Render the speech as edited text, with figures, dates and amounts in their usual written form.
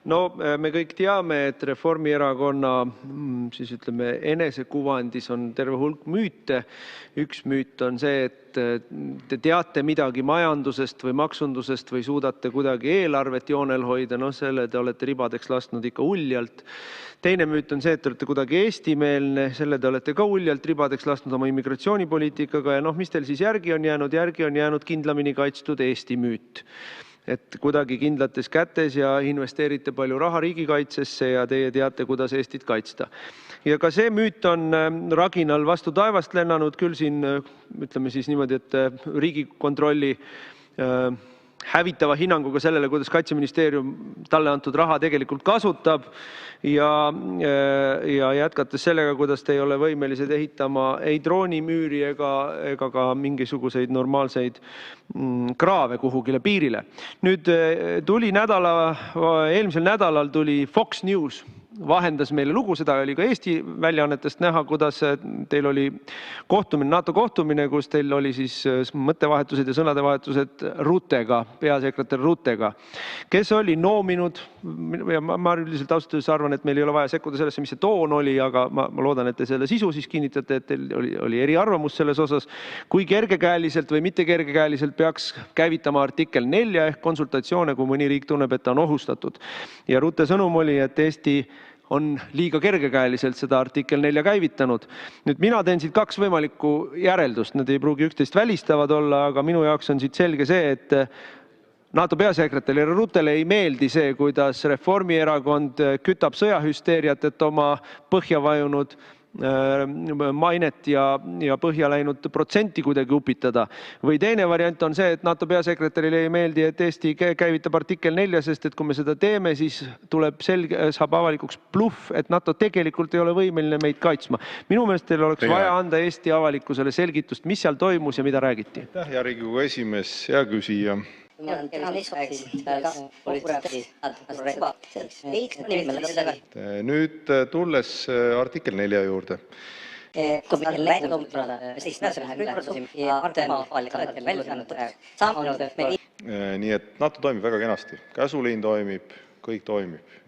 No me kõik teame, et Reformierakonna siis ütleme enesekuvandis on terve hulk müüte. Üks müüt on see, et te teate midagi majandusest või maksundusest või suudate kuidagi eelarvet joonel hoida. No selle te olete ribadeks lasknud ikka uljalt. Teine müüt on see, et te olete kuidagi eestimeelne. Selle te olete ka uljalt ribadeks lasknud oma immigratsioonipoliitikaga. Ja mis teil siis järgi on jäänud? Järgi on jäänud kindlamini kaitstud Eesti müüt. Et kuidagi kindlates kätes ja investeerite palju raha riigikaitsesse ja teie teate, kuidas Eestit kaitsta. Ja ka see müüt on raginal vastu taevast lennanud, küll siin ütleme siis niimoodi, et Riigikontrolli hävitava hinnanguga sellele, kuidas Kaitseministeerium talle antud raha tegelikult kasutab ja jätkates sellega, kuidas te ei ole võimelised ehitama ei droonimüüri ega ka mingisuguseid normaalseid kraave kuhugile piirile. Nüüd tuli eelmisel nädalal tuli Fox News vahendas meile lugu, seda oli ka Eesti väljaannetest näha, kuidas teil oli kohtumine, NATO kohtumine, kus teil oli siis mõttevahetused ja sõnadevahetused Ruttega, peasekretär Ruttega, kes oli noominud, ja ma üldiselt ausalt öeldes arvan, et meil ei ole vaja sekkuda sellesse, mis see toon oli, aga ma loodan, et te selle sisu siis kinnitate, et teil oli eriarvamus selles osas, kui kergekäeliselt või mitte kergekäeliselt peaks käivitama artikkel 4 ehk konsultatsioone, kui mõni riik tunneb, et ta on ohustatud. Ja Rutte sõnum oli, et Eesti on liiga kergekäeliselt seda artikkel 4 käivitanud. Nüüd mina teen siit kaks võimalikku järeldust, need ei pruugi üksteist välistavad olla, aga minu jaoks on siit selge see, et NATO peasekretärile Ruttele ei meeldi see, kuidas Reformierakond kütab sõjahüsteeriat, et oma põhja vajunud mainet ja põhja läinud protsenti kuidagi upitada. Või teine variant on see, et NATO peasekretärile ei meeldi, et Eesti käivitab artikkel 4, sest et kui me seda teeme, siis saab avalikuks bluff, et NATO tegelikult ei ole võimeline meid kaitsma. Minu meelest teil oleks vaja anda Eesti avalikkusele selgitust, mis seal toimus ja mida räägiti. Hea Riigikogu esimees, hea küsija. Nüüd tulles artikkel 4 juurde. Nii et NATO toimib väga kenasti. Käsuliin toimib, kõik toimib.